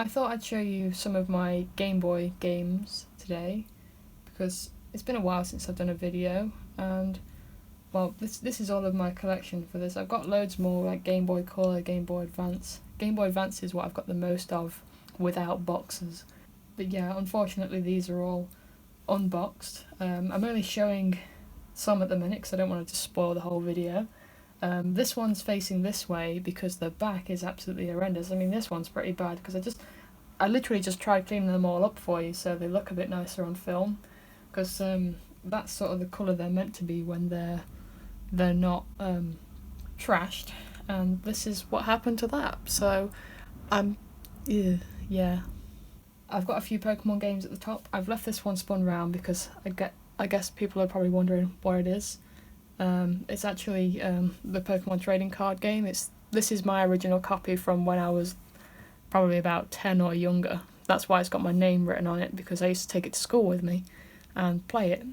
I thought I'd show you some of my Game Boy games today, because it's been a while since I've done a video, and well, this is all of my collection for this. I've got loads more, like Game Boy Color, Game Boy Advance. Game Boy Advance is what I've got the most of without boxes. But yeah, unfortunately these are all unboxed. I'm only showing some at the minute because I don't want to just spoil the whole video. This one's facing this way because the back is absolutely horrendous. I mean, this one's pretty bad because I literally just tried cleaning them all up for you so they look a bit nicer on film, because that's sort of the colour they're meant to be when they're not trashed, and this is what happened to that. So yeah. I've got a few Pokemon games at the top. I've left this one spun round because I guess people are probably wondering where it is. It's actually the Pokemon trading card game. This is my original copy from when I was probably about 10 or younger. That's why it's got my name written on it, because I used to take it to school with me and play it.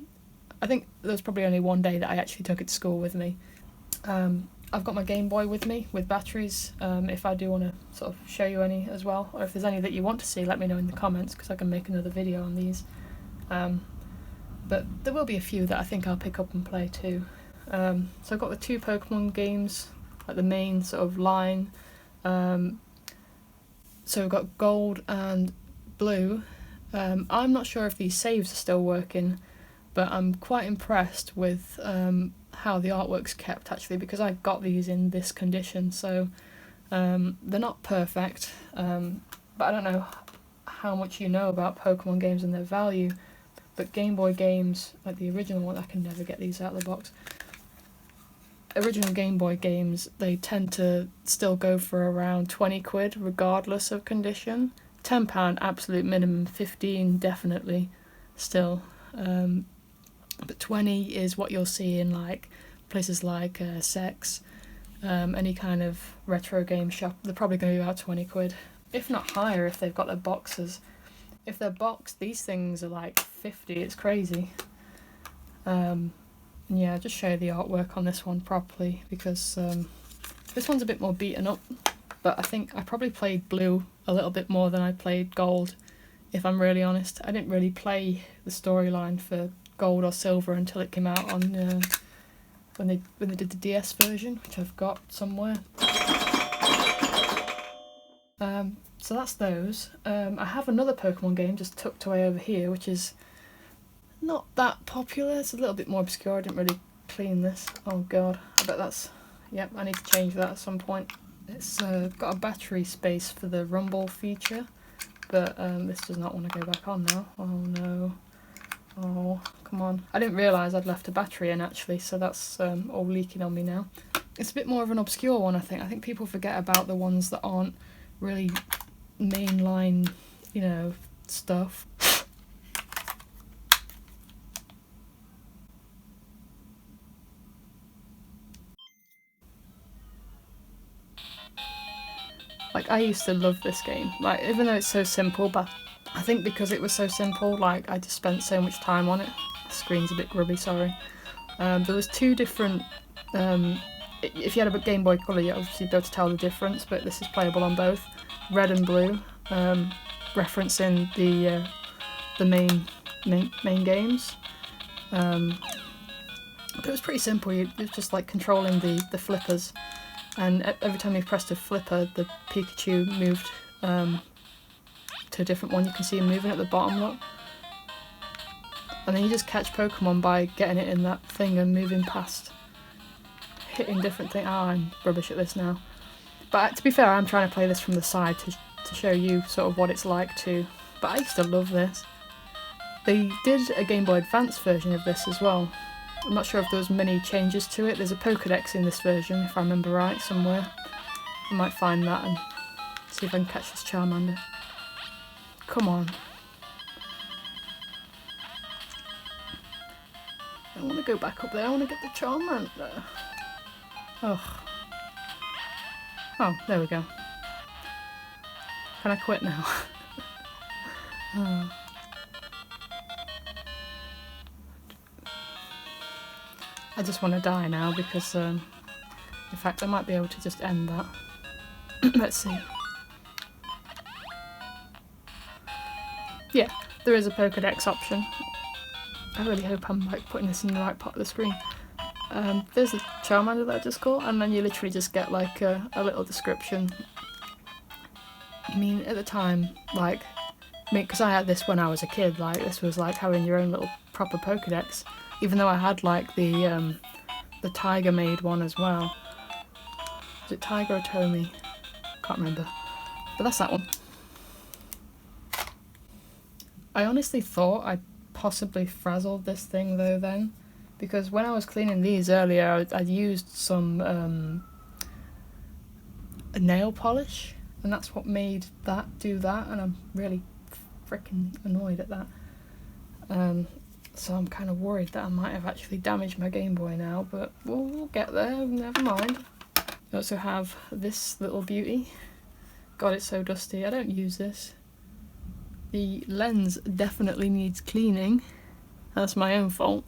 I think there was probably only one day that I actually took it to school with me. I've got my Game Boy with me with batteries, if I do want to sort of show you any as well, or if there's any that you want to see, let me know in the comments because I can make another video on these. But there will be a few that I think I'll pick up and play too. So I've got the two Pokemon games, like the main sort of line. So we've got Gold and Blue. I'm not sure if these saves are still working, but I'm quite impressed with how the artwork's kept actually, because I got these in this condition, so they're not perfect, but I don't know how much you know about Pokemon games and their value, but Game Boy games, like the original one, I can never get these out of the box. Original Game Boy games, they tend to still go for around 20 quid regardless of condition. £10 absolute minimum, 15 definitely still. But 20 is what you'll see in like places like Sex, any kind of retro game shop. They're probably going to be about 20 quid, if not higher if they've got their boxes. If they're boxed, these things are like 50, it's crazy. Yeah, just show you the artwork on this one properly, because this one's a bit more beaten up, but I think I probably played Blue a little bit more than I played Gold, if I'm really honest. I didn't really play the storyline for Gold or Silver until it came out on when they did the DS version, which I've got somewhere. So that's those. I have another Pokemon game just tucked away over here, which is not that popular. It's a little bit more obscure. I didn't really clean this. Oh god, I bet that's... Yep, I need to change that at some point. It's got a battery space for the rumble feature, but this does not want to go back on now. Oh no. Oh, come on. I didn't realise I'd left a battery in actually, so that's all leaking on me now. It's a bit more of an obscure one, I think. I think people forget about the ones that aren't really mainline, you know, stuff. Like, I used to love this game, like, even though it's so simple, but I think because it was so simple, like, I just spent so much time on it. The screen's a bit grubby, sorry. There was two different, if you had a Game Boy Color, you'd obviously be able to tell the difference, but this is playable on both. Red and Blue, referencing the main games. But it was pretty simple. It was just like controlling the flippers, and every time you pressed a flipper, the Pikachu moved to a different one. You can see him moving at the bottom, look. And then you just catch Pokemon by getting it in that thing and moving past, hitting different things. Ah, I'm rubbish at this now. But to be fair, I'm trying to play this from the side to show you sort of what it's like too. But I used to love this. They did a Game Boy Advance version of this as well. I'm not sure if there was many changes to it. There's a Pokédex in this version, if I remember right, somewhere. I might find that and see if I can catch this Charmander. Come on. I don't want to go back up there, I want to get the Charmander. Ugh. Oh, there we go. Can I quit now? Oh. I just want to die now because, in fact, I might be able to just end that. Let's see. yeah, there is a Pokédex option. I really hope I'm like putting this in the right part of the screen. There's a Charmander that I just caught, and then you literally just get like a little description. I mean, at the time, like, because I had this when I was a kid, like, this was like having your own little proper Pokédex, even though I had like the Tiger made one as well. Is it Tiger or Tomy? Can't remember. But that's that one. I honestly thought I possibly frazzled this thing though then, because when I was cleaning these earlier, I'd used some nail polish, and that's what made that do that, and I'm really freaking annoyed at that. So I'm kind of worried that I might have actually damaged my Game Boy now, but we'll get there, never mind. I also have this little beauty. God, it's so dusty. I don't use this. The lens definitely needs cleaning. That's my own fault.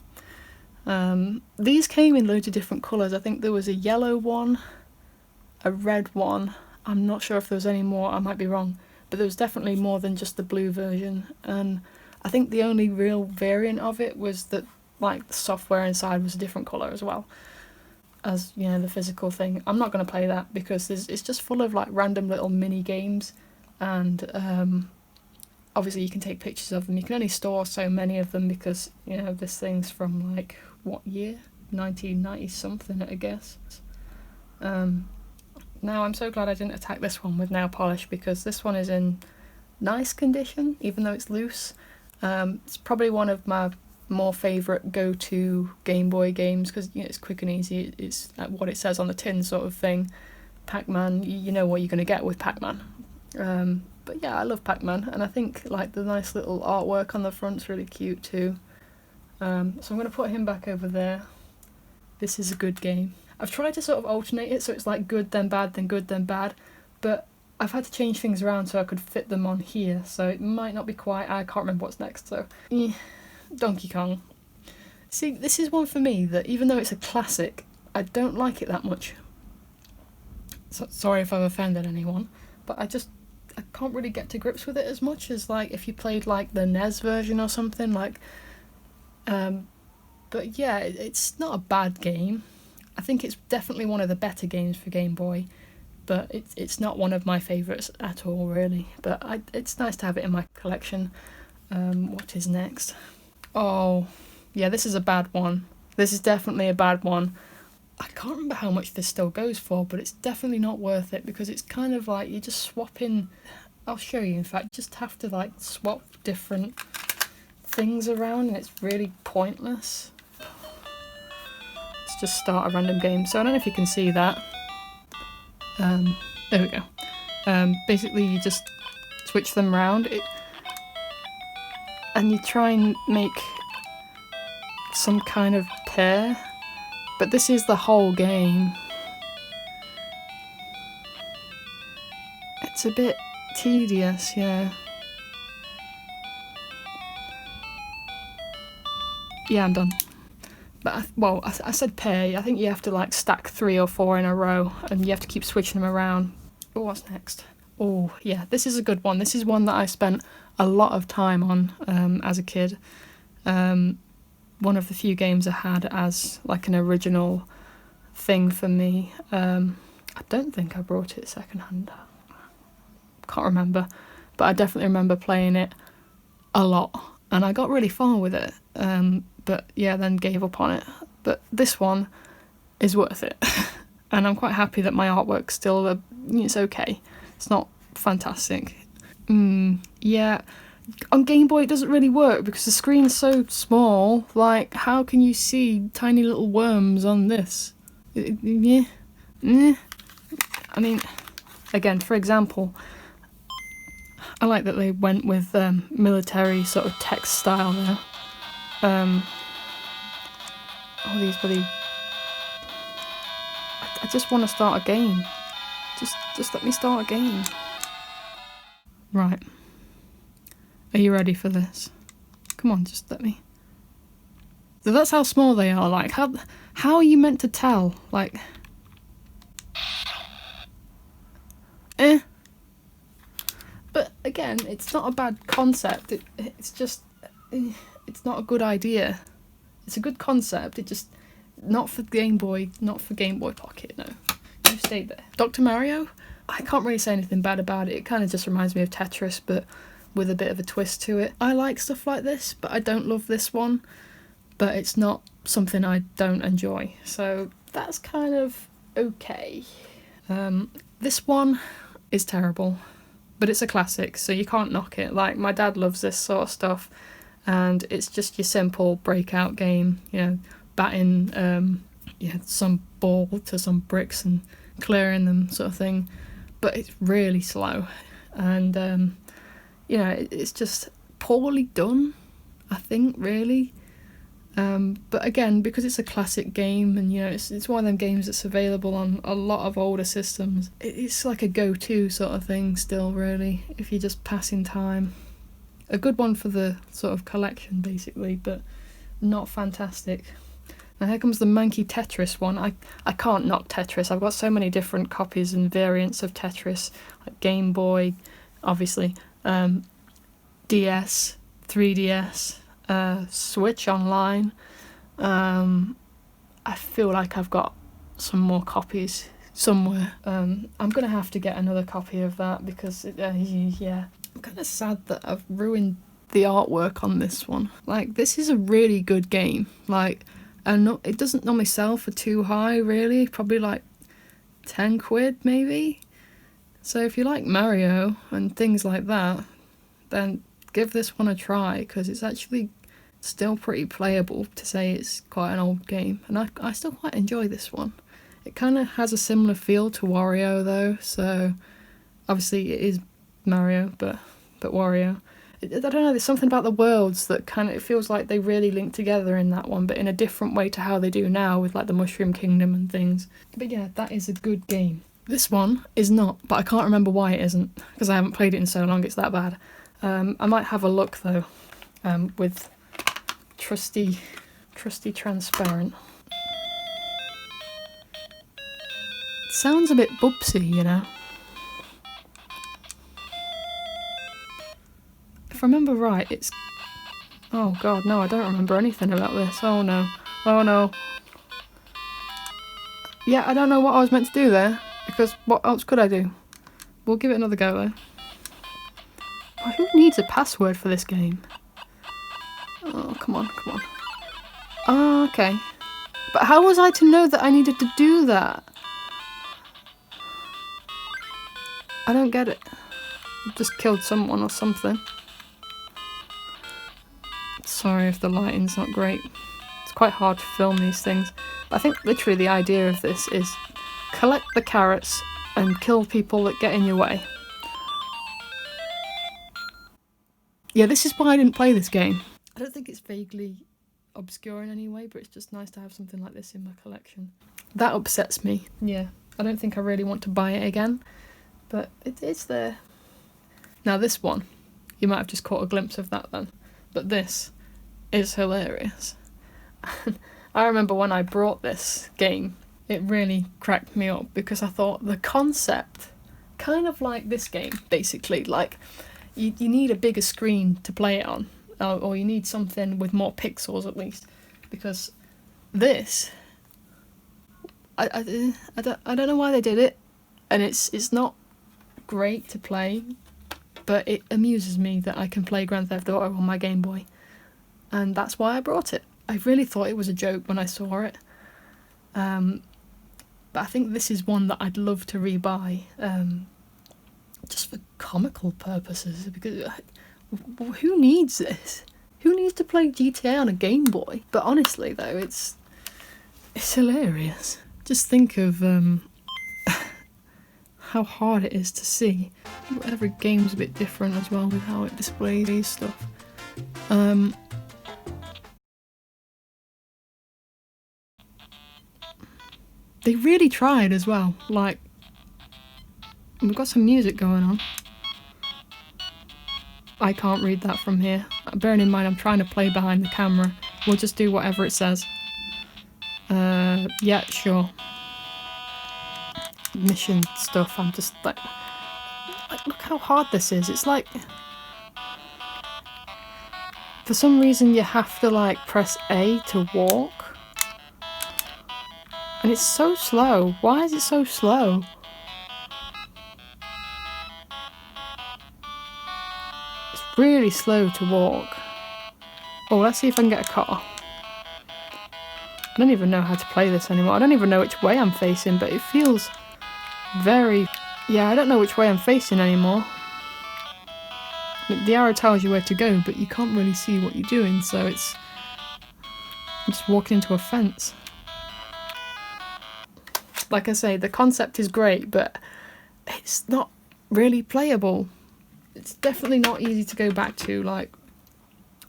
These came in loads of different colours. I think there was a yellow one, a red one. I'm not sure if there was any more, I might be wrong. But there was definitely more than just the blue version. And I think the only real variant of it was that like the software inside was a different colour as well as, you know, the physical thing. I'm not going to play that because it's just full of like random little mini games, and obviously you can take pictures of them. You can only store so many of them because, you know, this thing's from like what year? 1990 something, I guess. Now I'm so glad I didn't attack this one with nail polish, because this one is in nice condition even though it's loose. It's probably one of my more favourite go-to Game Boy games because, you know, it's quick and easy. It's what it says on the tin sort of thing. Pac-Man, you know what you're going to get with Pac-Man. But yeah, I love Pac-Man, and I think like the nice little artwork on the front's really cute too. So I'm going to put him back over there. This is a good game. I've tried to sort of alternate it so it's like good then bad then good then bad, but I've had to change things around so I could fit them on here, so it might not be quite. I can't remember what's next, so Donkey Kong. See, this is one for me that even though it's a classic, I don't like it that much. So, sorry if I've offended anyone, but I can't really get to grips with it as much as like if you played like the NES version or something like. But yeah, it's not a bad game. I think it's definitely one of the better games for Game Boy, but it's not one of my favourites at all, really. But it's nice to have it in my collection. What is next? Oh, yeah, this is a bad one. This is definitely a bad one. I can't remember how much this still goes for, but it's definitely not worth it because it's kind of like you're just swapping. I'll show you, in fact. Just have to like swap different things around, and it's really pointless. Let's just start a random game. So I don't know if you can see that. There we go. Basically you just switch them around, and you try and make some kind of pair, but this is the whole game. It's a bit tedious, yeah. Yeah, I'm done. But, I said pair. I think you have to like stack 3 or 4 in a row, and you have to keep switching them around. But what's next? Oh, yeah, this is a good one. This is one that I spent a lot of time on as a kid. One of the few games I had as like an original thing for me. I don't think I brought it secondhand. Can't remember. But I definitely remember playing it a lot, and I got really far with it. But yeah, then gave up on it. But this one is worth it. And I'm quite happy that my artwork's still, it's okay. It's not fantastic. Yeah, on Game Boy it doesn't really work because the screen's so small. Like, how can you see tiny little worms on this? Yeah. I mean, again, for example, I like that they went with military sort of text style there. All these bloody... I just want to start a game. Just let me start a game. Right. Are you ready for this? Come on, just let me... So that's how small they are. Like, how are you meant to tell? Like... But again, it's not a bad concept. It's just, it's not a good idea. It's a good concept. It just, not for Game Boy, not for Game Boy Pocket. No, you stay there. Dr. Mario. I can't really say anything bad about it. It kind of just reminds me of Tetris, but with a bit of a twist to it. I like stuff like this, but I don't love this one. But it's not something I don't enjoy. So that's kind of okay. This one is terrible, but it's a classic, so you can't knock it. Like, my dad loves this sort of stuff, and it's just your simple breakout game, you know, batting some ball to some bricks and clearing them sort of thing. But it's really slow, and you know, it's just poorly done, I think, really. But again, because it's a classic game, and you know, it's one of them games that's available on a lot of older systems, it's like a go-to sort of thing still, really, if you're just passing time. A good one for the sort of collection, basically, but not fantastic. Now here comes the manky Tetris one. I can't knock Tetris. I've got so many different copies and variants of Tetris, like Game Boy, obviously, DS, 3DS, Switch Online. I feel like I've got some more copies somewhere. I'm gonna have to get another copy of that because yeah, I'm kind of sad that I've ruined the artwork on this one. Like, this is a really good game. Like, and it doesn't normally sell for too high, really. Probably like 10 quid maybe. So if you like Mario and things like that, then give this one a try, because it's actually still pretty playable, to say it's quite an old game. And I still quite enjoy this one. It kind of has a similar feel to Wario though, so obviously it is Mario, but Wario. I don't know, there's something about the worlds that kind of, it feels like they really link together in that one, but in a different way to how they do now with like the Mushroom Kingdom and things. But yeah, that is a good game. This one is not, but I can't remember why it isn't, because I haven't played it in so long it's that bad. I might have a look though, with trusty transparent. It sounds a bit bubsy, you know. If I remember right, it's... Oh god, no, I don't remember anything about this. Oh no. Oh no. Yeah, I don't know what I was meant to do there, because what else could I do? We'll give it another go though. Oh, who needs a password for this game? Oh, come on, come on. Oh, okay. But how was I to know that I needed to do that? I don't get it. I just killed someone or something. Sorry if the lighting's not great. It's quite hard to film these things. But I think literally the idea of this is collect the carrots and kill people that get in your way. Yeah, this is why I didn't play this game. I don't think it's vaguely obscure in any way, but it's just nice to have something like this in my collection. That upsets me. Yeah, I don't think I really want to buy it again, but it's there. Now this one, you might have just caught a glimpse of that then, but this is hilarious. I remember when I brought this game, it really cracked me up because I thought the concept, kind of like this game, basically, like you need a bigger screen to play it on, or you need something with more pixels at least, because this, I don't know why they did it, and it's not great to play, but it amuses me that I can play Grand Theft Auto on my Game Boy, and that's why I brought it. I really thought it was a joke when I saw it, but I think this is one that I'd love to rebuy, just for comical purposes, because who needs this? Who needs to play GTA on a Game Boy? But honestly though, it's hilarious. Just think of how hard it is to see. Every game's a bit different as well with how it displays these stuff. They really tried as well, like, we've got some music going on. I can't read that from here. Bearing in mind I'm trying to play behind the camera, we'll just do whatever it says. Yeah, sure. Mission stuff, I'm just like look how hard this is. It's like, for some reason you have to like press A to walk. And it's so slow. Why is it so slow? It's really slow to walk. Oh, let's see if I can get a car. I don't even know how to play this anymore. I don't even know which way I'm facing, but it feels very... Yeah, I don't know which way I'm facing anymore. The arrow tells you where to go, but you can't really see what you're doing, so it's... I'm just walking into a fence. Like I say, the concept is great, but it's not really playable. It's definitely not easy to go back to. Like,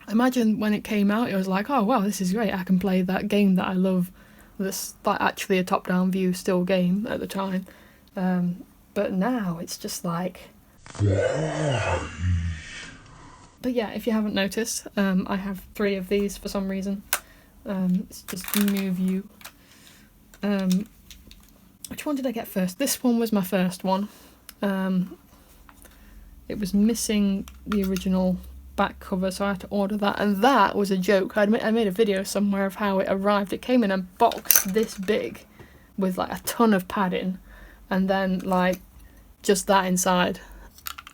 imagine when it came out, it was like, oh wow, this is great, I can play that game that I love. That's like actually a top-down view still game at the time. But now it's just like... But yeah, if you haven't noticed, I have 3 of these for some reason. It's just new view. Which one did I get first? This one was my first one. It was missing the original back cover, so I had to order that, and that was a joke. I made a video somewhere of how it arrived. It came in a box this big with like a ton of padding, and then like just that inside.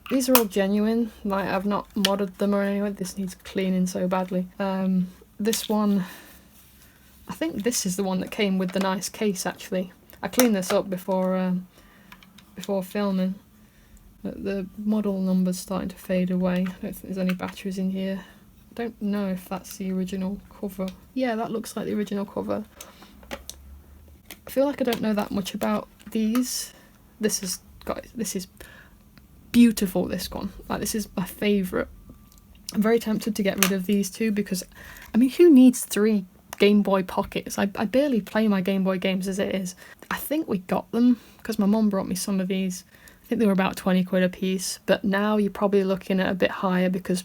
These are all genuine, like I've not modded them or anything. This needs cleaning so badly. This one, I think this is the one that came with the nice case actually. I cleaned this up before filming. But the model number's starting to fade away. I don't think there's any batteries in here. I don't know if that's the original cover. Yeah, that looks like the original cover. I feel like I don't know that much about these. This is beautiful, this one. Like, this is my favourite. I'm very tempted to get rid of these 2 because, I mean, who needs 3 Game Boy Pockets? I barely play my Game Boy games as it is. I think we got them because my mum brought me some of these. I think they were about 20 quid a piece, but now you're probably looking at a bit higher because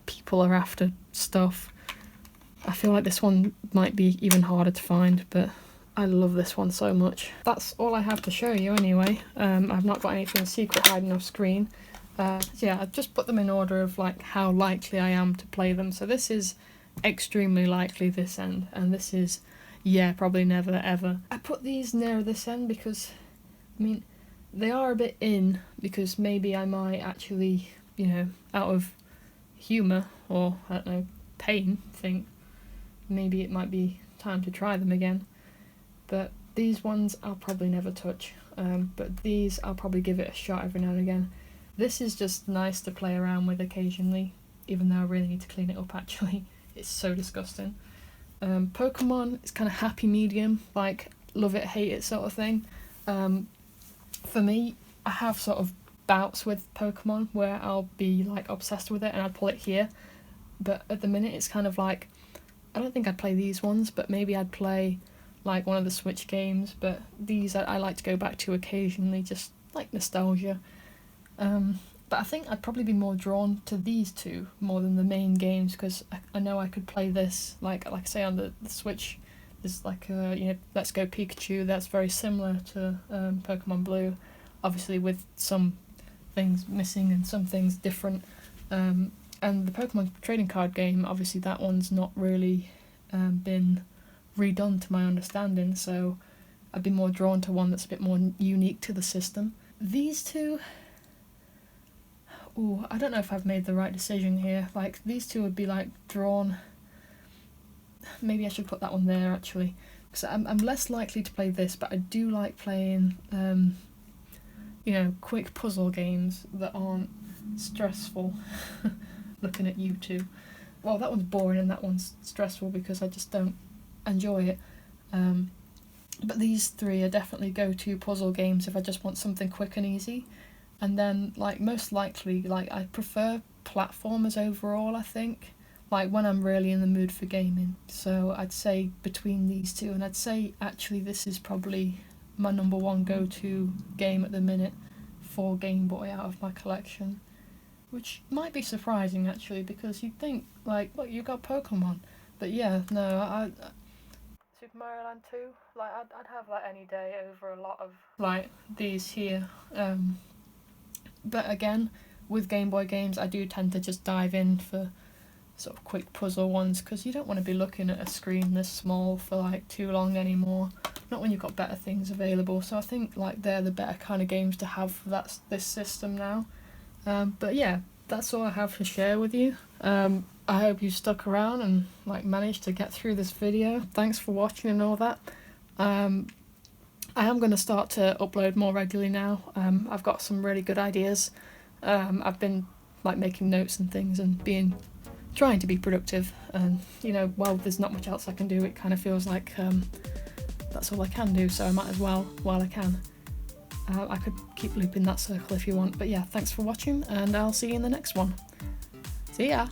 people are after stuff. I feel like this one might be even harder to find, but I love this one so much. That's all I have to show you anyway. I've not got anything secret hiding off screen. So yeah, I've just put them in order of like how likely I am to play them. So this is extremely likely, this end, and this is, yeah, probably never ever. I put these near this end because, I mean, they are a bit in, because maybe I might actually, you know, out of humour or, I don't know, pain, think maybe it might be time to try them again. But these ones I'll probably never touch, but these I'll probably give it a shot every now and again. This is just nice to play around with occasionally, even though I really need to clean it up actually. It's so disgusting. Pokemon, it's kind of happy medium, like love it, hate it sort of thing. For me, I have sort of bouts with Pokemon where I'll be like obsessed with it and I'd pull it here, but at the minute it's kind of like, I don't think I'd play these ones, but maybe I'd play like one of the Switch games, but these I like to go back to occasionally, just like nostalgia. But I think I'd probably be more drawn to these 2 more than the main games, because I know I could play this, like I say, on the Switch. There's like you know, Let's Go Pikachu, that's very similar to Pokemon Blue, obviously with some things missing and some things different. And the Pokemon trading card game, obviously that one's not really been redone to my understanding, so I'd be more drawn to one that's a bit more unique to the system. These 2, ooh, I don't know if I've made the right decision here. Like, these 2 would be like drawn... Maybe I should put that one there actually, because I'm less likely to play this, but I do like playing you know, quick puzzle games that aren't stressful. Looking at you 2. Well, that one's boring and that one's stressful because I just don't enjoy it. But these 3 are definitely go-to puzzle games if I just want something quick and easy. And then, like, most likely, like, I prefer platformers overall, I think, like when I'm really in the mood for gaming. So I'd say between these 2, and I'd say actually this is probably my number 1 go-to game at the minute for Game Boy out of my collection, which might be surprising actually, because you'd think, like, look, you got Pokemon, but yeah, no, I Super Mario Land 2, like, I'd have that any day over a lot of, like, these here. But again, with Game Boy games, I do tend to just dive in for sort of quick puzzle ones, because you don't want to be looking at a screen this small for like too long anymore, not when you've got better things available. So I think like they're the better kind of games to have for this system now. But yeah, that's all I have to share with you. I hope you stuck around and like managed to get through this video. Thanks for watching and all that. I am going to start to upload more regularly now. I've got some really good ideas. I've been like making notes and things and trying to be productive, and you know, while there's not much else I can do, it kind of feels like that's all I can do, so I might as well while I can. I could keep looping that circle if you want, but yeah, thanks for watching, and I'll see you in the next one. See ya!